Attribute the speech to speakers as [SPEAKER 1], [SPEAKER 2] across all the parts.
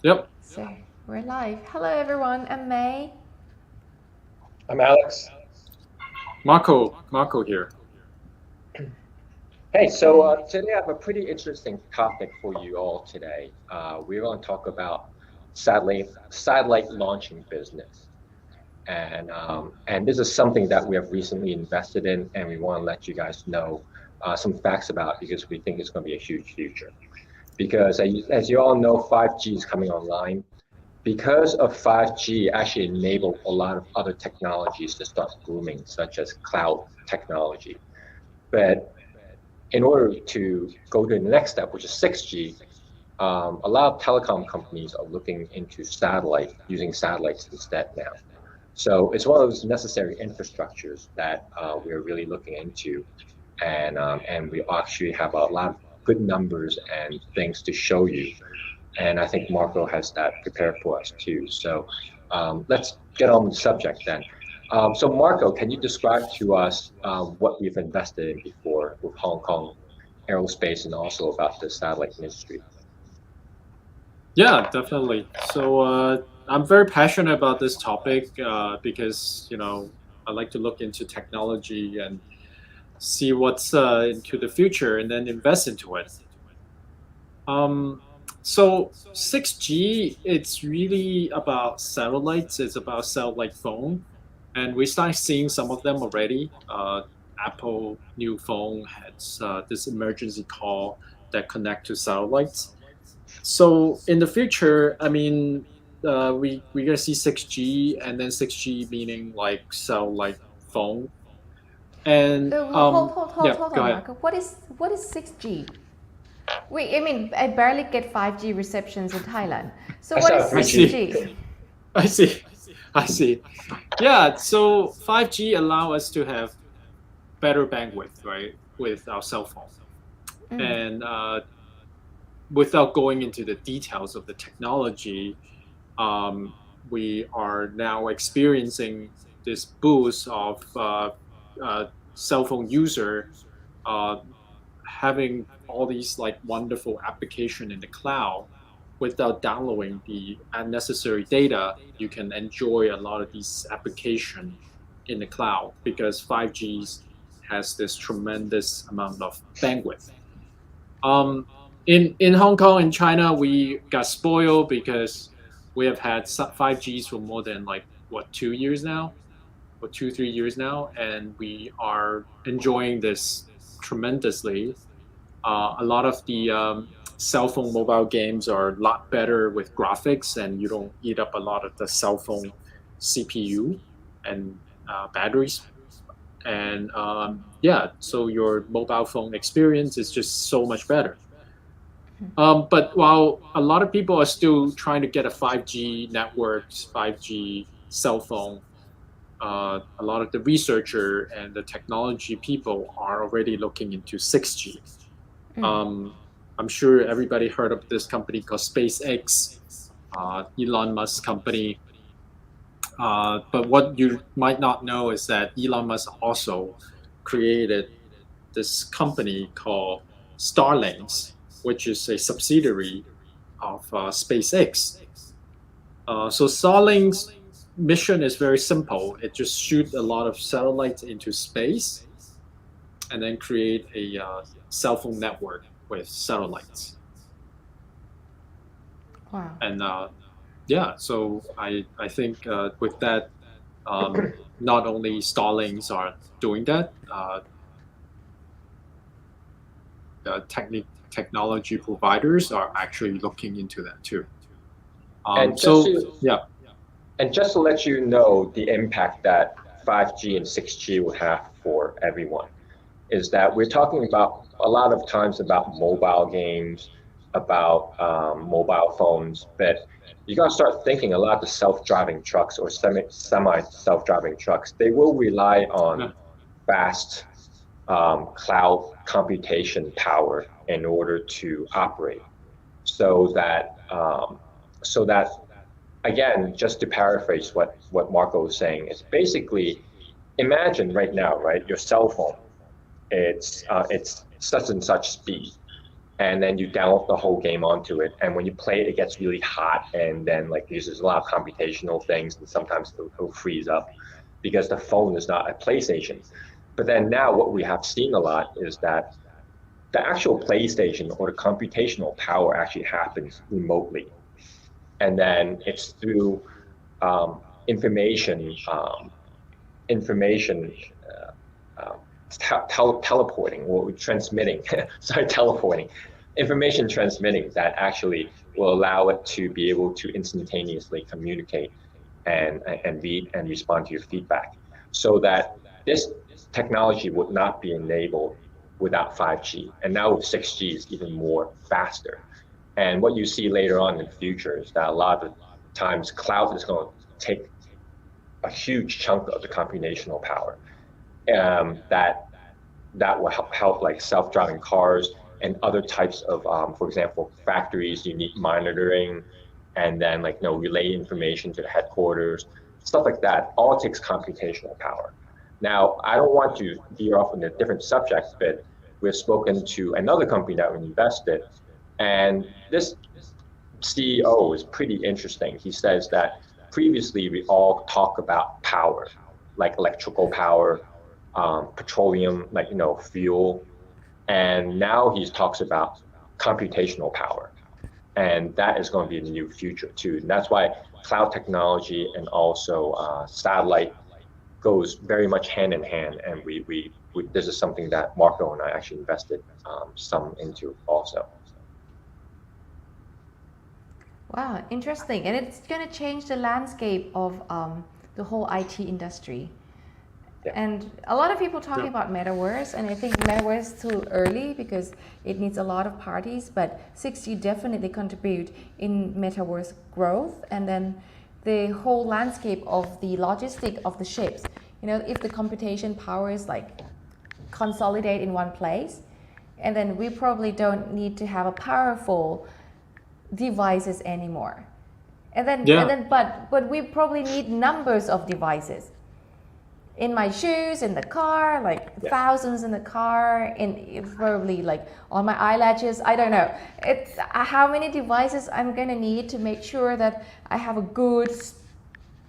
[SPEAKER 1] Yep.
[SPEAKER 2] So we're live. Hello, everyone. I'm May.
[SPEAKER 3] I'm Alex.
[SPEAKER 1] Marco here.
[SPEAKER 3] Hey, so
[SPEAKER 2] Okay.
[SPEAKER 3] today I have a pretty interesting topic for you all today. We're going to talk about satellite launching business, and this is something that we have recently invested in, and we want to let you guys know some facts about because we think it's going to be a huge future. Because as you all know, 5G is coming online. Because of 5G, actually enabled a lot of other technologies to start booming, such as cloud technology. But in order to go to the next step, which is 6G, a lot of telecom companies are looking into using satellites instead now. So it's one of those necessary infrastructures that we're really looking into, and we actually have a lot of good numbers and things to show you. And I think Marco has that prepared for us too. So let's get on with the subject then. So Marco, can you describe to us what we've invested in before with Hong Kong Aerospace and also about the satellite industry?
[SPEAKER 1] Yeah, definitely. So I'm very passionate about this topic because I like to look into technology and see what's into the future and then invest into it. Um, so 6G, it's really about satellites. It's about satellite phone, and we start seeing some of them already. Apple new phone has this emergency call that connect to satellites. So in the future, I mean, we're gonna see 6G, and then 6G meaning like satellite phone, and
[SPEAKER 2] So hold
[SPEAKER 1] yeah, go
[SPEAKER 2] on,
[SPEAKER 1] ahead.
[SPEAKER 2] Marco. What is 6G? Wait, I mean, I barely get 5G receptions in Thailand. So
[SPEAKER 3] I
[SPEAKER 2] what is
[SPEAKER 3] saw
[SPEAKER 1] I see,
[SPEAKER 3] 3G.
[SPEAKER 2] 6G?
[SPEAKER 1] I see, I see. Yeah, so 5G allow us to have better bandwidth, right, with our cell phone, and without going into the details of the technology, um, we are now experiencing this boost of uh, cell phone user uh, having all these like wonderful application in the cloud without downloading the unnecessary data. You can enjoy a lot of these application in the cloud because 5G has this tremendous amount of bandwidth. um, in Hong Kong and China, we got spoiled because we have had 5Gs for more than like what 2 years now, or 3 years now, and we are enjoying this tremendously. A lot of the cell phone mobile games are a lot better with graphics, and you don't eat up a lot of the cell phone CPU and batteries. And yeah, so your mobile phone experience is just so much better. But while a lot of people are still trying to get a 5G networks, 5G cell phone, a lot of the researcher and the technology people are already looking into 6G. Um, I'm sure everybody heard of this company called SpaceX, Elon Musk company. But what you might not know is that Elon Musk also created this company called Starlinks, which is a subsidiary of SpaceX. So Starlink's mission is very simple. It just shoot a lot of satellites into space and then create a cell phone network with satellites.
[SPEAKER 2] Wow.
[SPEAKER 1] And yeah, so I think with that, not only Starlinks are doing that, technology providers are actually looking into that too.
[SPEAKER 3] And just
[SPEAKER 1] So
[SPEAKER 3] to
[SPEAKER 1] yeah,
[SPEAKER 3] and just to let you know the impact that 5G and 6G will have for everyone is that we're talking about a lot of times about mobile games, about mobile phones, but you got to start thinking a lot of the self-driving trucks or semi self-driving trucks, they will rely on
[SPEAKER 1] yeah,
[SPEAKER 3] fast cloud computation power in order to operate. So that so that again, just to paraphrase what Marco was saying, it's basically imagine right now, right, your cell phone, it's such and such speed, and then you download the whole game onto it. And when you play it, it gets really hot, and then like uses a lot of computational things, and sometimes it'll freeze up because the phone is not a PlayStation. But then now what we have seen a lot is that the actual PlayStation or the computational power actually happens remotely. And then it's through information teleporting or transmitting, teleporting, information transmitting that actually will allow it to be able to instantaneously communicate and read and respond to your feedback. So that this technology would not be enabled without 5G. And now with 6G is even more faster. And what you see later on in the future is that a lot of times cloud is going to take a huge chunk of the computational power. That will help like self-driving cars and other types of, for example, factories. You need monitoring, and then like relay information to the headquarters, stuff like that. All takes computational power. Now, I don't want to veer off on a different subject, but we've spoken to another company that we invested, and this CEO is pretty interesting. He says that previously we all talk about power, like electrical power, petroleum, like fuel, and now he talks about computational power, and that is going to be the new future too. And that's why cloud technology and also satellite goes very much hand in hand. And we this is something that Marco and I actually invested some into also.
[SPEAKER 2] Wow, interesting. And it's going to change the landscape of the whole IT industry.
[SPEAKER 3] Yeah.
[SPEAKER 2] And a lot of people talking about metaverse, and I think metaverse is too early because it needs a lot of parties, but 6G definitely contribute in metaverse growth. And then the whole landscape of the logistic of the ships, if the computation power is like consolidate in one place, and then we probably don't need to have a powerful devices anymore. And then but we probably need numbers of devices. In my shoes, in the car, like thousands in the car, in probably like on my eyelashes, I don't know. It's how many devices I'm gonna need to make sure that I have a good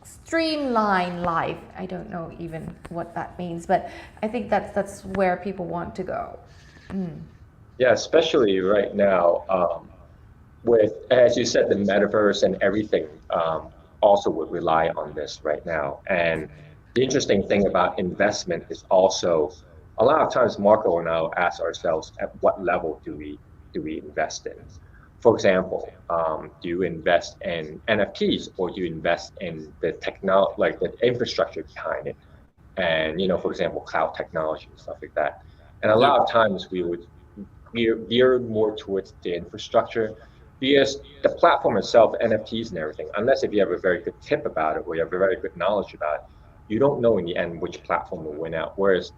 [SPEAKER 2] streamlined life. I don't know even what that means, but I think that's where people want to go.
[SPEAKER 3] Yeah, especially right now, with, as you said, the metaverse and everything also would rely on this right now. And the interesting thing about investment is also a lot of times Marco and I will ask ourselves, at what level do we invest in? For example, do you invest in NFTs, or do you invest in the technology, like the infrastructure behind it? And for example, cloud technology and stuff like that. And a lot of times we would veer more towards the infrastructure, because the platform itself, NFTs and everything, unless if you have a very good tip about it or you have a very good knowledge about it, you don't know in the end which platform will win out. Whereas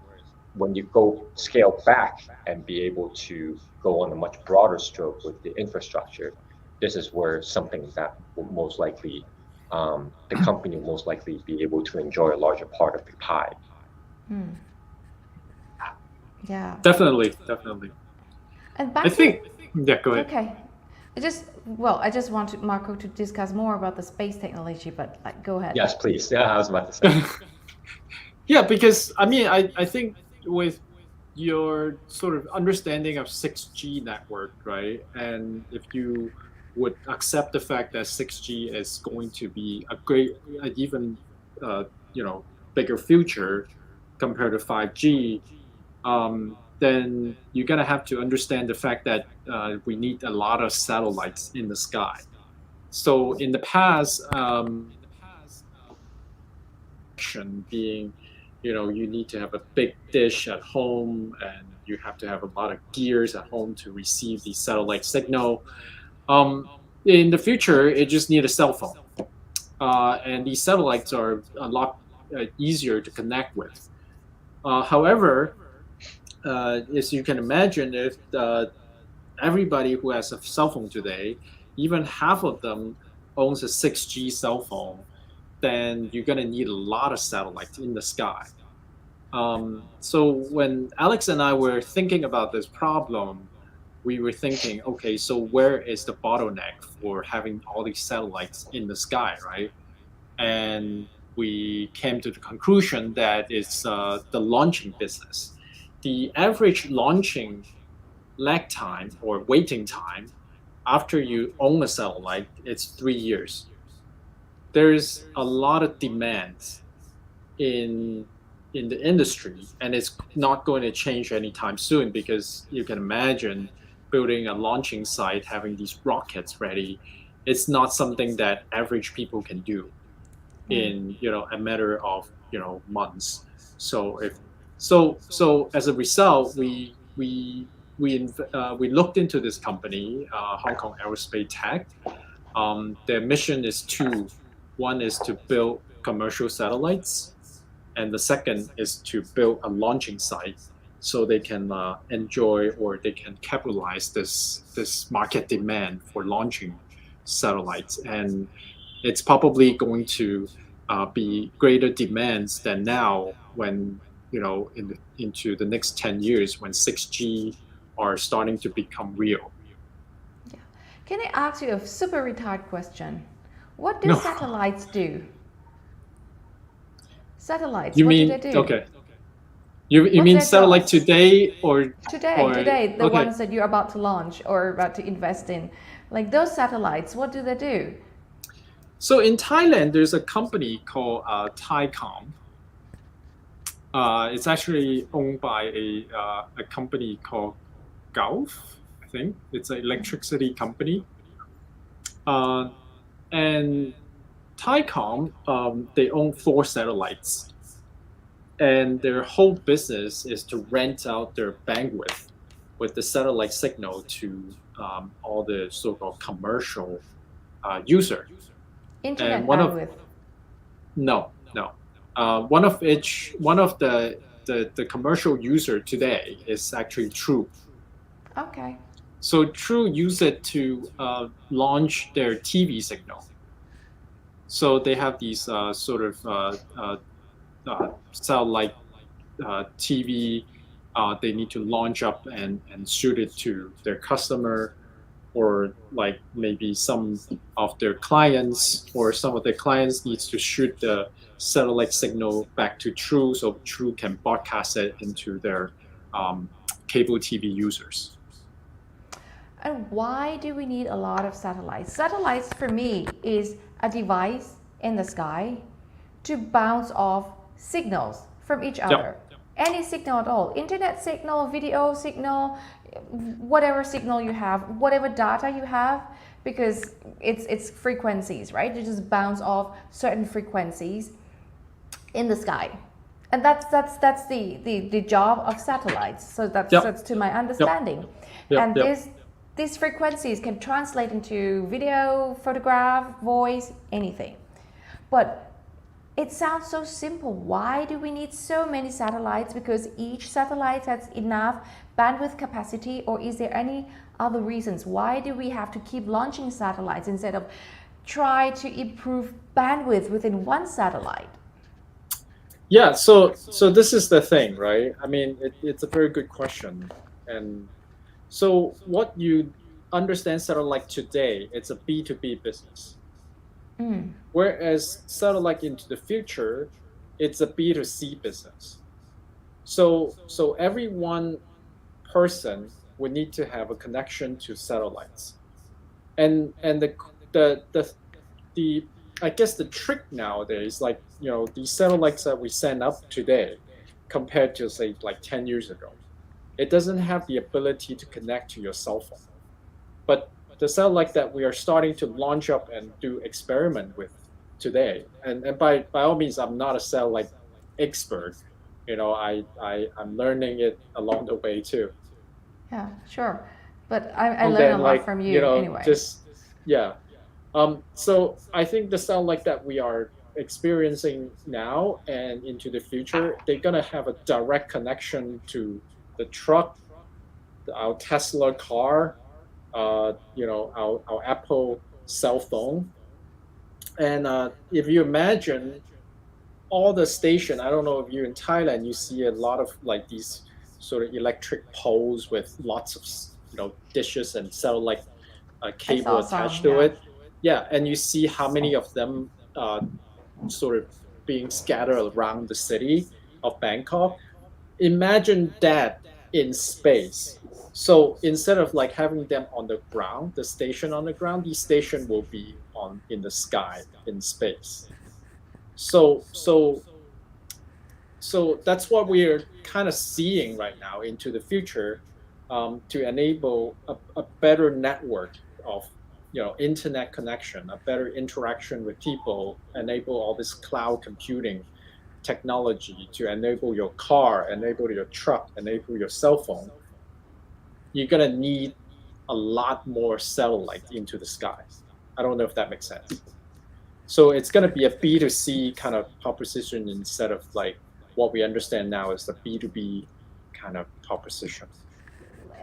[SPEAKER 3] when you go scale back and be able to go on a much broader stroke with the infrastructure, this is where something that will most likely, the company will most likely be able to enjoy a larger part of the pie.
[SPEAKER 2] Yeah.
[SPEAKER 1] Definitely.
[SPEAKER 2] And back
[SPEAKER 1] I think, go ahead.
[SPEAKER 2] Okay. I just want Marco to discuss more about the space technology, but go ahead.
[SPEAKER 3] Yes, please. Yeah, I was about to say.
[SPEAKER 1] Yeah, because I think with your sort of understanding of 6G network, right? And if you would accept the fact that 6G is going to be a great, even bigger future compared to 5G, then you're gonna have to understand the fact that we need a lot of satellites in the sky. So in the past, being, you need to have a big dish at home, and you have to have a lot of gears at home to receive the satellite signal. In the future, it just need a cell phone, and these satellites are a lot easier to connect with. However, as you can imagine, if everybody who has a cell phone today, even half of them owns a 6G cell phone, then you're going to need a lot of satellites in the sky. So when Alex and I were thinking about this problem, we were thinking, okay, so where is the bottleneck for having all these satellites in the sky, right? And we came to the conclusion that it's the launching business. The average launching lag time or waiting time after you own a satellite, it's 3 years. There's a lot of demand in the industry, and it's not going to change anytime soon, because you can imagine building a launching site, having these rockets ready. It's not something that average people can do in a matter of months. So if so as a result, we looked into this company, Hong Kong Aerospace Tech. Their mission is two. One is to build commercial satellites, and the second is to build a launching site so they can enjoy, or they can capitalize this market demand for launching satellites. And it's probably going to be greater demands than now, when into the next 10 years, when 6G are starting to become real.
[SPEAKER 2] Yeah. Can I ask you a super retarded question? What do
[SPEAKER 1] No.
[SPEAKER 2] satellites do? Satellites,
[SPEAKER 1] You
[SPEAKER 2] what
[SPEAKER 1] mean
[SPEAKER 2] do they do?
[SPEAKER 1] okay? You
[SPEAKER 2] What's
[SPEAKER 1] mean
[SPEAKER 2] their
[SPEAKER 1] satellite
[SPEAKER 2] jobs?
[SPEAKER 1] today or
[SPEAKER 2] Today, the
[SPEAKER 1] okay.
[SPEAKER 2] ones that you're about to launch or about to invest in, like those satellites, what do they do?
[SPEAKER 1] So in Thailand, there's a company called Thaicom. It's actually owned by a company called Gulf, I think. It's an electricity company. And Thaicom, they own 4 satellites. And their whole business is to rent out their bandwidth with the satellite signal to all the so-called commercial user.
[SPEAKER 2] Internet
[SPEAKER 1] And one of
[SPEAKER 2] bandwidth.
[SPEAKER 1] no. One of the commercial user today is actually True.
[SPEAKER 2] Okay.
[SPEAKER 1] So True use it to launch their TV signal. So they have these sort of satellite TV. They need to launch up and shoot it to their customer, or like maybe some of their clients, or some of their clients needs to shoot the satellite signal back to True, so True can broadcast it into their cable TV users.
[SPEAKER 2] And why do we need a lot of satellites? Satellites for me is a device in the sky to bounce off signals from each other. Any signal at all, internet signal, video signal, whatever signal you have, whatever data you have, because it's frequencies, right? You just bounce off certain frequencies in the sky. And that's the job of satellites. So that's to my understanding. And these frequencies can translate into video, photograph, voice, anything. But it sounds so simple. Why do we need so many satellites? Because each satellite has enough bandwidth capacity, or is there any other reasons? Why do we have to keep launching satellites instead of try to improve bandwidth within one satellite?
[SPEAKER 1] Yeah, so this is the thing, right? I mean, it's a very good question. And so what you understand satellite today, it's a B2B business. Whereas satellite into the future, it's a B2C business. So every one person would need to have a connection to satellites. And the I guess the trick nowadays, like these satellites that we send up today, compared to say like 10 years ago, it doesn't have the ability to connect to your cell phone. But the satellite that we are starting to launch up and do experiment with today, and by all means, I'm not a satellite expert. I'm learning it along the way too.
[SPEAKER 2] Yeah, sure. But I learn a lot from you anyway.
[SPEAKER 1] So I think the satellite that we are experiencing now and into the future, they're gonna have a direct connection to the truck, our Tesla car, our Apple cell phone. And if you imagine all the station, I don't know if you're in Thailand, you see a lot of like these sort of electric poles with lots of dishes and satellite
[SPEAKER 2] I
[SPEAKER 1] cable
[SPEAKER 2] saw
[SPEAKER 1] attached
[SPEAKER 2] some,
[SPEAKER 1] to
[SPEAKER 2] yeah.
[SPEAKER 1] it. Yeah, and you see how many of them sort of being scattered around the city of Bangkok. Imagine that in space. So instead of like having them on the ground, the station on the ground, the station will be on in the sky in space. So that's what we're kind of seeing right now into the future, to enable a better network of internet connection, a better interaction with people, enable all this cloud computing technology to enable your car, enable your truck, enable your cell phone. You're gonna need a lot more satellite into the sky. I don't know if that makes sense. So it's going to be a B2C kind of proposition instead of like what we understand now as the B2B kind of proposition.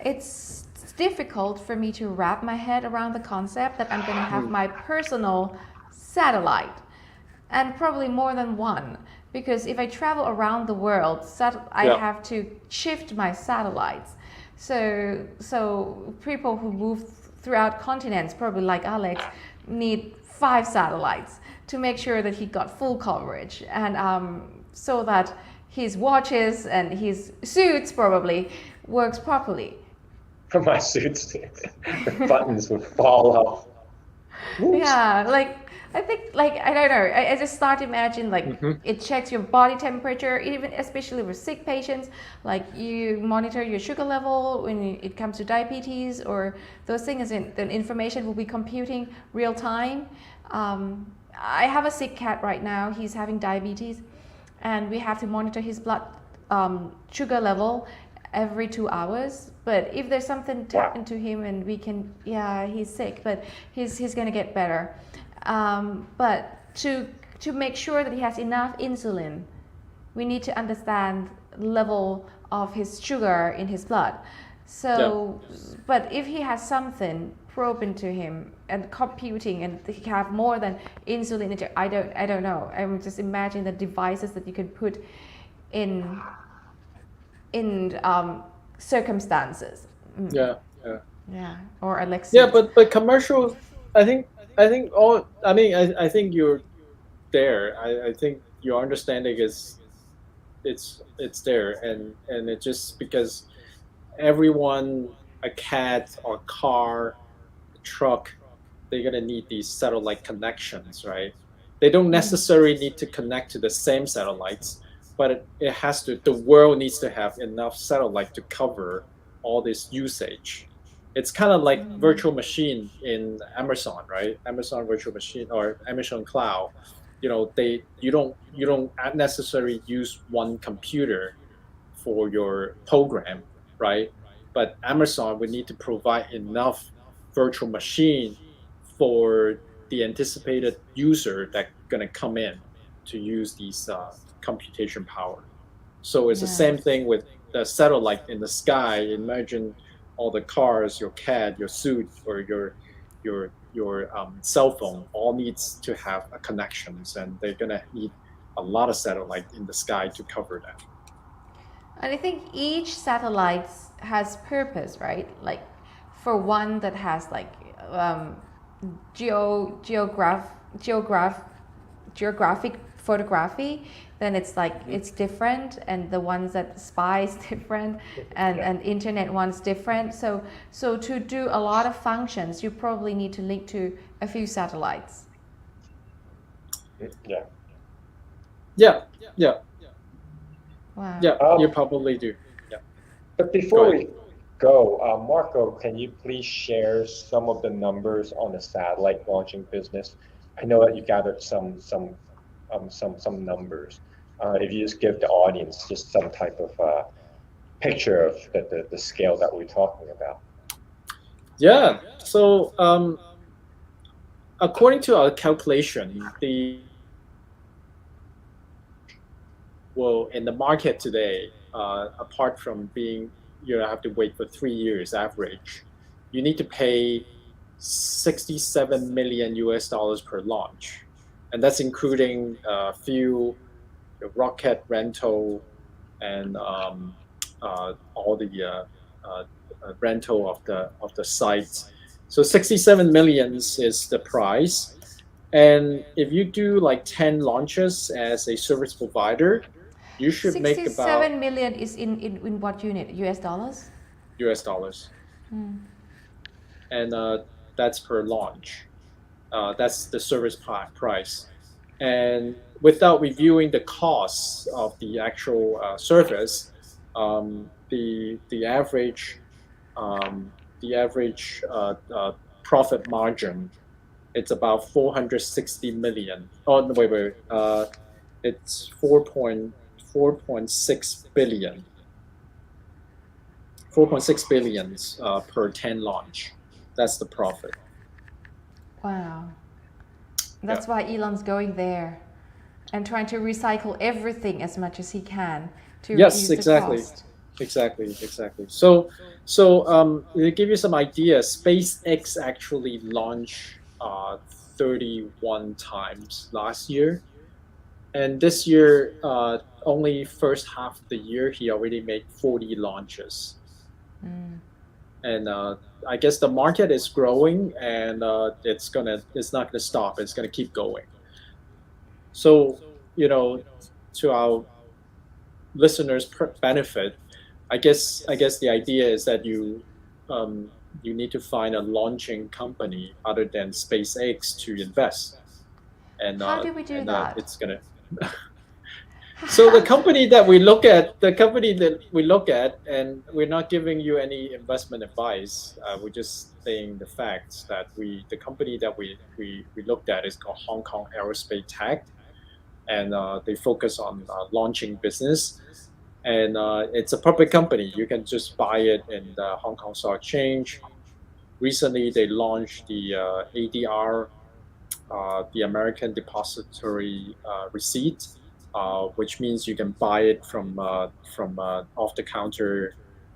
[SPEAKER 2] It's difficult for me to wrap my head around the concept that I'm going to have my personal satellite, and probably more than one, because if I travel around the world, I
[SPEAKER 1] Yeah.
[SPEAKER 2] have to shift my satellites. So people who move throughout continents, probably like Alex, need 5 satellites to make sure that he got full coverage, and so that his watches and his suits probably works properly.
[SPEAKER 3] My suits, the buttons would fall off. Whoops.
[SPEAKER 2] Yeah, like I think, like I don't know. I just start to imagine like it checks your body temperature, even especially with sick patients. Like you monitor your sugar level when it comes to diabetes or those things, and the information will be computing real time. I have a sick cat right now. He's having diabetes, and we have to monitor his blood sugar level every 2 hours. But if there's something happened to him and we can, yeah, he's sick, but he's gonna get better. But to make sure that he has enough insulin, we need to understand level of his sugar in his blood. So, but if he has something probe into him and computing, and he have more than insulin, I don't know. I'm just imagining the devices that you can put in circumstances. Yeah, or Alexa.
[SPEAKER 1] Yeah, but commercial, I think all. I mean, I think you're there. I think your understanding is it's there, and it just because everyone, a cat or car, a truck, they're gonna need these satellite connections, right? They don't necessarily need to connect to the same satellites, but it has to. The world needs to have enough satellite to cover all this usage. It's kind of like virtual machine in Amazon, right? Amazon virtual machine or Amazon cloud. You don't necessarily use one computer for your program, right? But Amazon would need to provide enough virtual machine for the anticipated user that's going to come in to use these computation power. So it's the same thing with the satellite in the sky. Imagine all the cars, your cat, your suit, or your cell phone all needs to have a connections, and they're gonna need a lot of satellite in the sky to cover that.
[SPEAKER 2] And I think each satellite has purpose, right? Like for one that has like geographic photography, then it's like it's different, and the ones that spy is different, and internet one's different. So to do a lot of functions, you probably need to link to a few satellites.
[SPEAKER 3] Yeah.
[SPEAKER 2] Wow.
[SPEAKER 1] Yeah, you probably do. Yeah.
[SPEAKER 3] But before we go, Marco, can you please share some of the numbers on the satellite launching business? I know that you gathered some numbers. If you just give the audience just some type of picture of the scale that we're talking about.
[SPEAKER 1] Yeah. So according to our calculation, in the market today, apart from being you have to wait for 3 years average, you need to pay $67 million per launch, and that's including fuel, rocket rental, and all the rental of the site. So 67 millions is the price. And if you do like 10 launches as a service provider, you should make about
[SPEAKER 2] 67 million is in what unit? US dollars?
[SPEAKER 1] US dollars. And that's per launch. That's the service price. And without reviewing the costs of the actual service, the average profit margin, it's about 460 million. Oh no, wait. It's 4.6 billion. 4.6 billions per 10 launch. That's the profit.
[SPEAKER 2] Wow. That's why Elon's going there and trying to recycle everything as much as he can to reduce the cost.
[SPEAKER 1] Exactly. So to give you some ideas, SpaceX actually launched 31 times last year, and this year, only first half of the year, he already made 40 launches. And I guess the market is growing, and it's not gonna stop. It's gonna keep going. So, to our listeners' benefit, I guess the idea is that you need to find a launching company other than SpaceX to invest. And
[SPEAKER 2] how do we do that?
[SPEAKER 1] It's gonna. So the company that we look at, and we're not giving you any investment advice. We're just saying the facts that the company that we looked at is called Hong Kong Aerospace Tech, and they focus on launching business, and it's a public company. You can just buy it in the Hong Kong Stock Exchange. Recently, they launched the ADR, the American Depository Receipt. Which means you can buy it from off the counter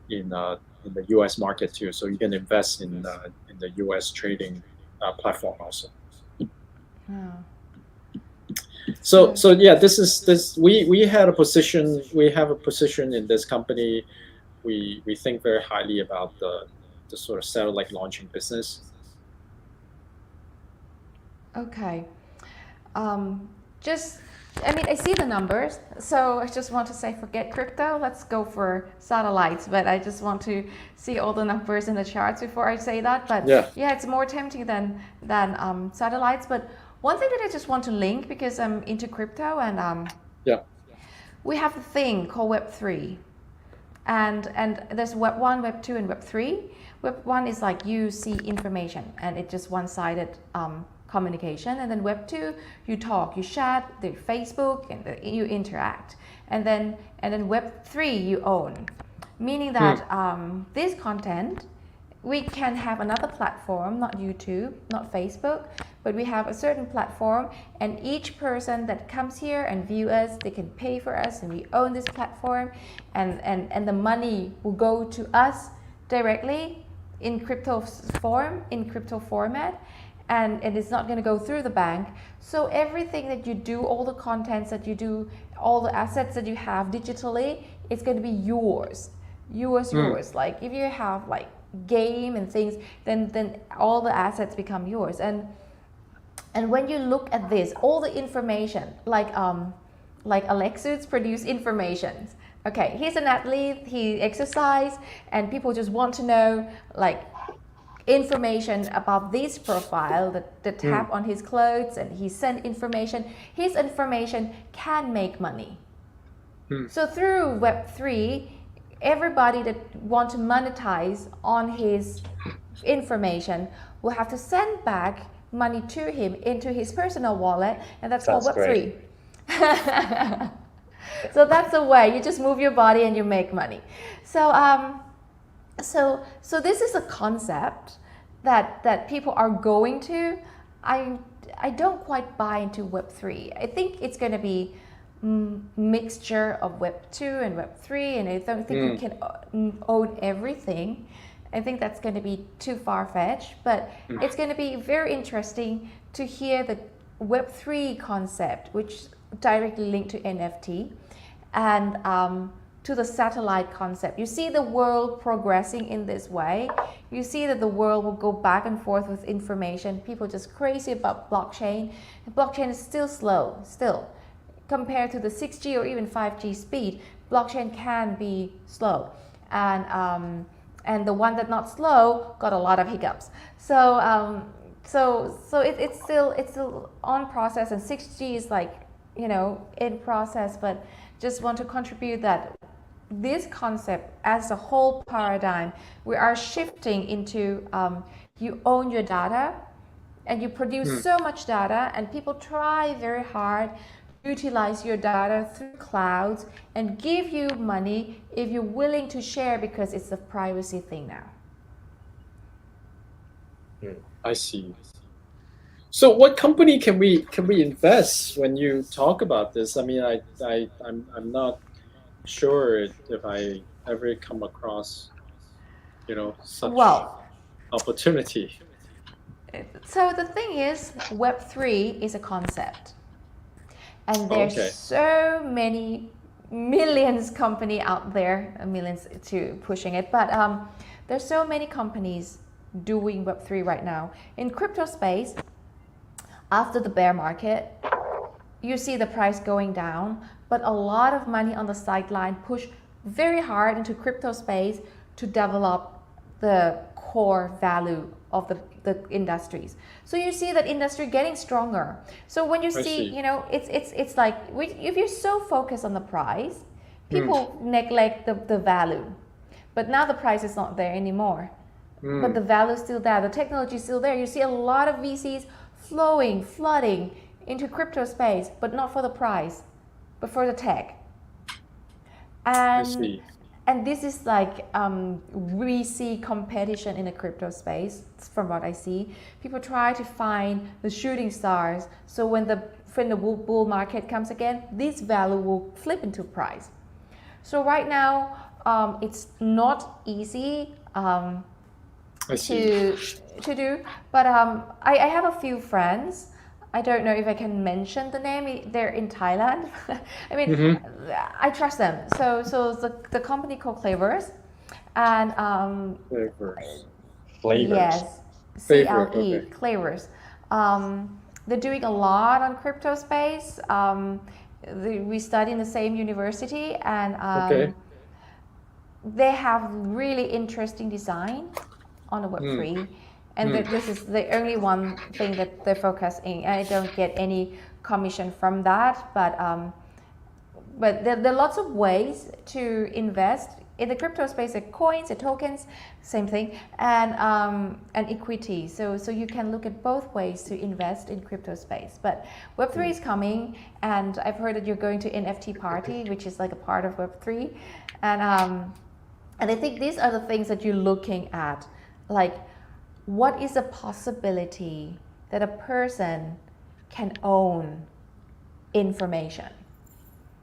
[SPEAKER 1] in the U.S. market too. So you can invest in the U.S. trading platform also. So yeah, this we had a position. We have a position in this company. We think very highly about the sort of satellite launching business.
[SPEAKER 2] Okay. I see the numbers, so I just want to say forget crypto, let's go for satellites, but I just want to see all the numbers in the charts before I say that. But yeah it's more tempting than satellites. But one thing that I just want to link, because I'm into crypto, and we have a thing called Web3, and there's Web 1, Web 2, and Web 3. Web 1 is like you see information and it's just one-sided communication, and then Web 2 you talk, you chat, the Facebook, and you interact, and then Web 3 you own, meaning that this content we can have another platform, not YouTube, not Facebook, but we have a certain platform, and each person that comes here and view us, they can pay for us, and we own this platform, and the money will go to us directly in crypto form, in crypto format. And it's not going to go through the bank. So everything that you do, all the contents that you do, all the assets that you have digitally, it's going to be yours. Yours. Like if you have like game and things, then all the assets become yours. And when you look at this, all the information, like Alexis produce information. Okay, he's an athlete, he exercise, and people just want to know like information about this profile, the tab on his clothes, and he sent information. His information can make money. So through Web3, everybody that want to monetize on his information will have to send back money to him into his personal wallet, and that's called Web3. So that's the way you just move your body and you make money. So this is a concept that people are going to. I don't quite buy into Web3. I think it's going to be mixture of Web 2 and Web 3, and I don't think you can own everything. I think that's going to be too far-fetched, but it's going to be very interesting to hear the Web 3 concept, which directly linked to NFT, and to the satellite concept. You see the world progressing in this way. You see that the world will go back and forth with information. People just crazy about blockchain. Blockchain is still slow, still. Compared to the 6G or even 5G speed, blockchain can be slow. And the one that's not slow got a lot of hiccups. So it's still on process, and 6G is like, in process, but just want to contribute that this concept as a whole paradigm, we are shifting into you own your data and you produce so much data, and people try very hard to utilize your data through clouds and give you money if you're willing to share, because it's a privacy thing now.
[SPEAKER 1] I see. So what company can we invest when you talk about this? I mean, I'm not sure if I ever come across, such opportunity.
[SPEAKER 2] So the thing is, Web3 is a concept, and there's so many millions company out there, millions to pushing it, but there's so many companies doing Web3 right now. In crypto space, after the bear market, you see the price going down, but a lot of money on the sideline push very hard into crypto space to develop the core value of the industries. So you see that industry getting stronger. So when you see, it's like, if you're so focused on the price, people neglect the value. But now the price is not there anymore. But the value is still there. The technology is still there. You see a lot of VCs flooding into crypto space, but not for the price, but for the tech. And this is like, we see competition in the crypto space. From what I see, people try to find the shooting stars. So when the bull market comes again, this value will flip into price. So right now, it's not easy to do, but I have a few friends. I don't know if I can mention the name. They're in Thailand. I mean, I trust them. So the company called Clavers, and
[SPEAKER 3] Flavors.
[SPEAKER 2] Yes, CLE, Clavers. They're doing a lot on crypto space. We study in the same university, and they have really interesting design on the Web3. And this is the only one thing that they're focusing. I don't get any commission from that, but there are lots of ways to invest in the crypto space. The coins, the tokens, same thing, and equity. So you can look at both ways to invest in crypto space. But Web3 is coming, and I've heard that you're going to NFT Party, which is like a part of Web3, and I think these are the things that you're looking at, like, what is the possibility that a person can own information?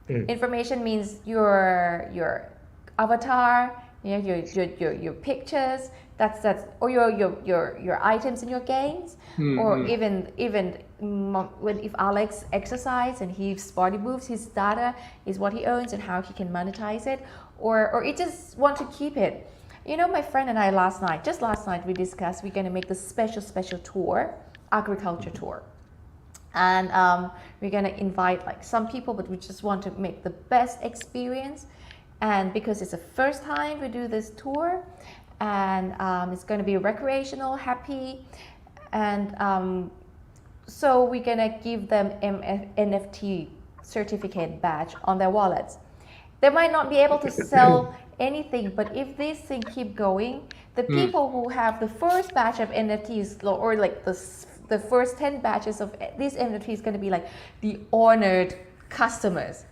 [SPEAKER 2] Information means your avatar, your pictures, that's or your items in your games, or even when if Alex exercises and his body moves, his data is what he owns and how he can monetize it, or he just want to keep it. My friend and I last night we discussed we're going to make the special tour, agriculture tour. And we're going to invite like some people, but we just want to make the best experience. And because it's the first time we do this tour, and it's going to be recreational, happy. And so we're going to give them NFT certificate badge on their wallets. They might not be able to sell anything, but if this thing keep going, the people who have the first batch of NFTs, or like the first 10 batches of these NFTs, going to be like the honored customers,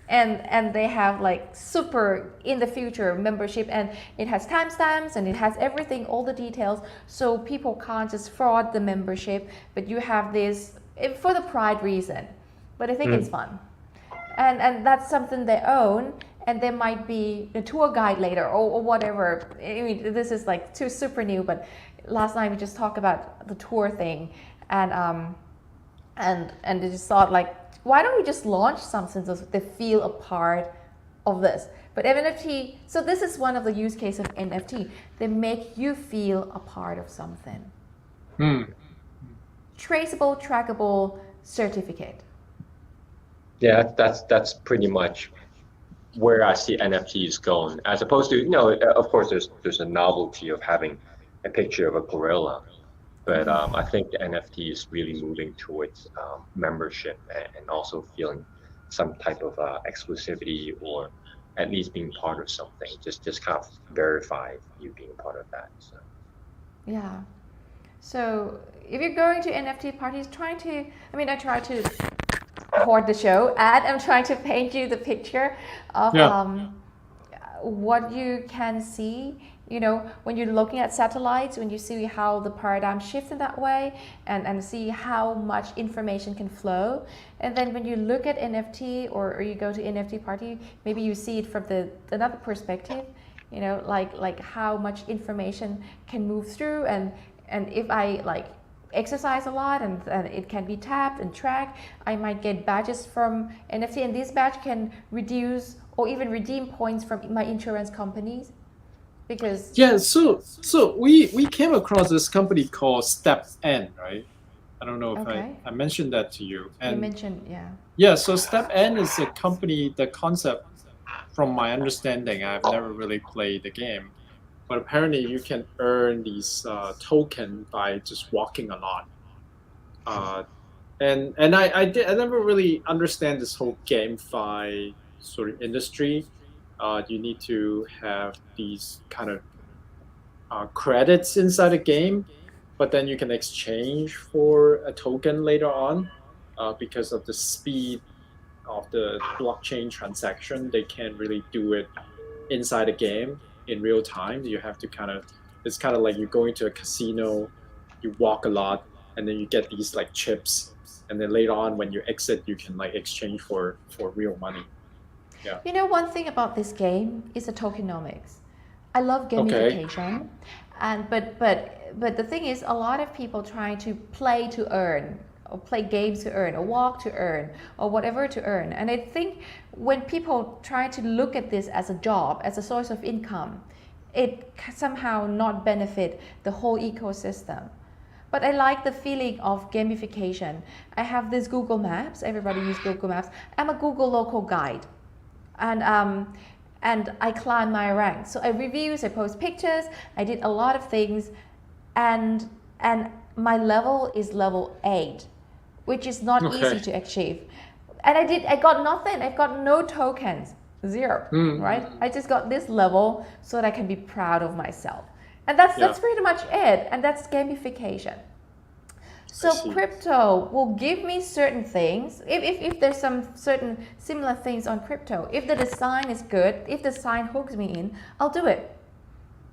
[SPEAKER 2] and they have like super in the future membership, and it has timestamps and it has everything, all the details, so people can't just fraud the membership, but you have this for the pride reason. But I think it's fun, and that's something they own. And there might be a tour guide later, or whatever. I mean, this is like too super new, but last night we just talked about the tour thing, and they just thought like, why don't we just launch something so they feel a part of this? But NFT, so this is one of the use cases of NFT. They make you feel a part of something. Traceable, trackable certificate.
[SPEAKER 3] Yeah, that's pretty much where I see NFTs going, as opposed to, of course, there's a novelty of having a picture of a gorilla, but I think the NFT is really moving towards membership and also feeling some type of exclusivity, or at least being part of something. Just kind of verify you being part of that. So.
[SPEAKER 2] Yeah. So if you're going to NFT parties, I try to hoard the show, and I'm trying to paint you the picture of what you can see, when you're looking at satellites, when you see how the paradigm shifts in that way, and see how much information can flow. And then when you look at NFT, or you go to NFT party, maybe you see it from another perspective, like how much information can move through, and if I exercise a lot and it can be tapped and tracked, I might get badges from NFT, and this badge can reduce or even redeem points from my insurance companies. Because
[SPEAKER 1] so we came across this company called Step N, right? I don't know if I mentioned that to you. And
[SPEAKER 2] you mentioned,
[SPEAKER 1] so Step N is a company. The concept, from my understanding, I've never really played the game, but apparently you can earn these token by just walking a lot. And I never really understand this whole GameFi sort of industry. You need to have these kind of credits inside a game, but then you can exchange for a token later on because of the speed of the blockchain transaction. They can't really do it inside a game in real time. You have to it's kind of like you go into a casino, you walk a lot, and then you get these like chips, and then later on when you exit, you can exchange for real money. Yeah.
[SPEAKER 2] One thing about this game is the tokenomics. I love gamification, but the thing is, a lot of people try to play to earn, or play games to earn, or walk to earn, or whatever to earn. And I think when people try to look at this as a job, as a source of income, it somehow not benefit the whole ecosystem. But I like the feeling of gamification. I have this Google Maps. Everybody uses Google Maps. I'm a Google local guide. And I climb my ranks. So I reviews, I post pictures, I did a lot of things, and my level is level 8, which is not easy to achieve. And I got nothing. I got no tokens, 0, right? I just got this level so that I can be proud of myself. And that's pretty much it. And that's gamification. So crypto will give me certain things. If there's some certain similar things on crypto, if the design is good, if the design hooks me in, I'll do it.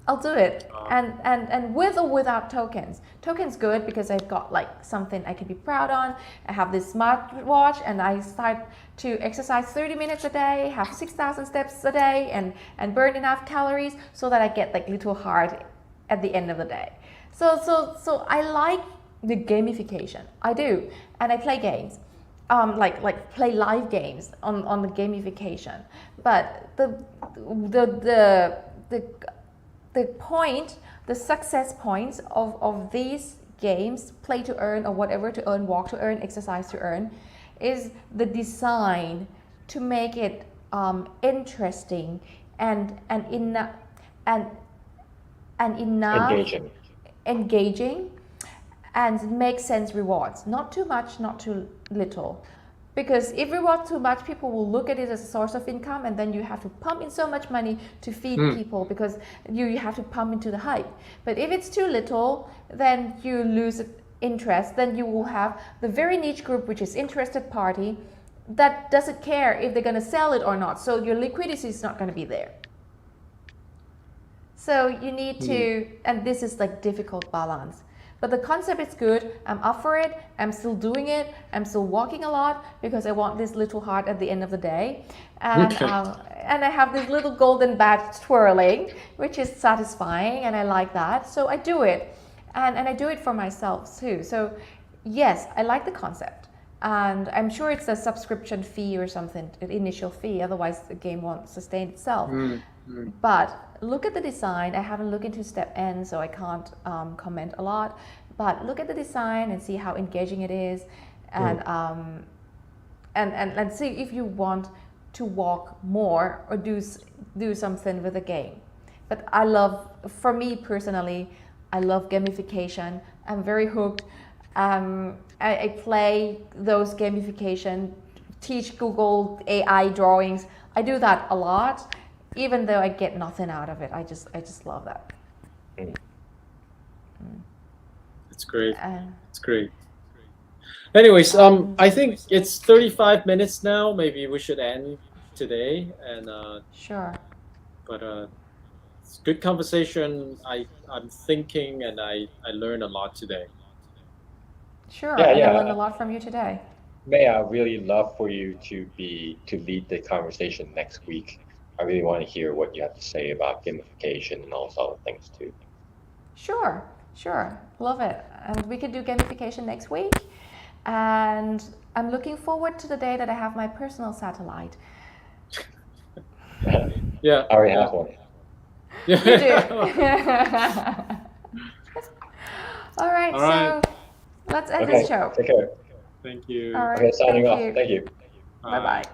[SPEAKER 2] And with or without tokens. Tokens good because I've got something I can be proud on. I have this smartwatch, and I start to exercise 30 minutes a day, have 6,000 steps a day, and burn enough calories so that I get little heart at the end of the day. So I like the gamification. I do, and I play games, play live games on the gamification. But the point, the success points of these games, play to earn or whatever to earn, walk to earn, exercise to earn, is the design to make it interesting and enough engaging, and make sense rewards. Not too much, not too little. Because if reward too much, people will look at it as a source of income, and then you have to pump in so much money to feed people, because you have to pump into the hype. But if it's too little, then you lose interest. Then you will have the very niche group, which is interested party, that doesn't care if they're going to sell it or not. So your liquidity is not going to be there. So you need to, and this is difficult balance. But the concept is good. I'm up for it. I'm still doing it. I'm still walking a lot because I want this little heart at the end of the day. And, and I have this little golden badge twirling, which is satisfying, and I like that. So I do it. And I do it for myself too. So yes, I like the concept. And I'm sure it's a subscription fee or something, an initial fee, otherwise the game won't sustain itself. But look at the design. I haven't looked into Step N, so I can't comment a lot. But look at the design and see how engaging it is, and let's see if you want to walk more or do something with the game. But for me personally, I love gamification. I'm very hooked. I play those gamification, teach Google AI drawings. I do that a lot, even though I get nothing out of it. I just love that.
[SPEAKER 1] It's great. It's great. Anyways, I think it's 35 minutes now. Maybe we should end today. And
[SPEAKER 2] Sure.
[SPEAKER 1] but it's good conversation. I'm thinking, and I learned a lot today.
[SPEAKER 2] Sure.
[SPEAKER 3] Yeah,
[SPEAKER 2] And
[SPEAKER 3] yeah.
[SPEAKER 2] I learned a lot from you today.
[SPEAKER 3] May I really love for you to lead the conversation next week. I really want to hear what you have to say about gamification and all those other things too.
[SPEAKER 2] Sure. Love it. And we could do gamification next week. And I'm looking forward to the day that I have my personal satellite.
[SPEAKER 1] Yeah.
[SPEAKER 3] I already have one.
[SPEAKER 2] You do. All right.
[SPEAKER 1] All right.
[SPEAKER 2] So let's end
[SPEAKER 3] Okay,
[SPEAKER 2] this show.
[SPEAKER 3] take care.
[SPEAKER 1] Thank you.
[SPEAKER 2] All right.
[SPEAKER 3] Okay, signing
[SPEAKER 2] thank
[SPEAKER 3] off.
[SPEAKER 2] you.
[SPEAKER 3] Thank you.
[SPEAKER 2] Bye bye.